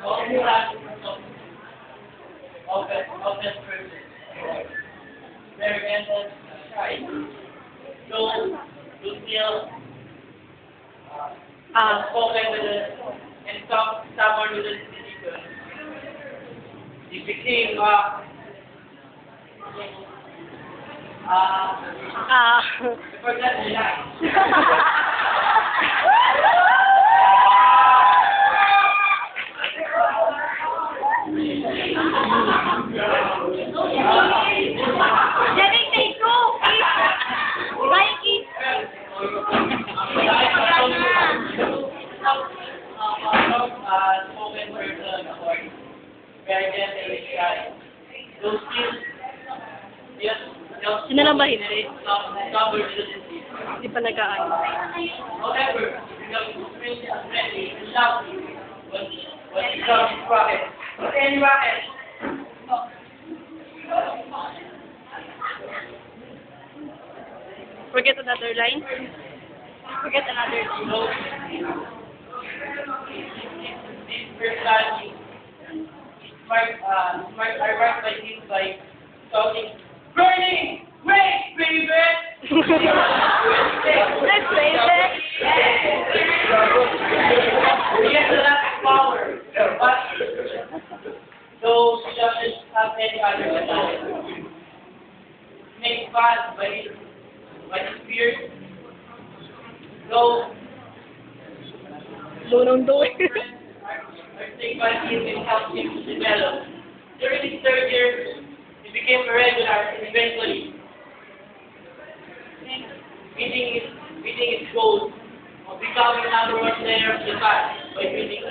all class of that person. Very gentle, shy. So, Lucille, spoken with us and someone with us decision. He became, I forgot the line. Devin, take two. Bye, kiss. Spoken person or very gentle and shy. Those skills, yes, Sino lang ba hindi? cover relationship. Hindi pa nag-aano. However, become friendly and shouty when it comes to rocket. Any rocket. Forget another line? Forget another line. So, this personality, smart, I write my things by shouting, "Burning! Wait, baby!" Let's save it. He has a lot of power, but though she doesn't have any other talent. Make fun by his fears. Though Lunong doon. our take by him and help him to develop. During his third year, he became a regular and eventually meeting his goals of becoming #1 player of the class by winning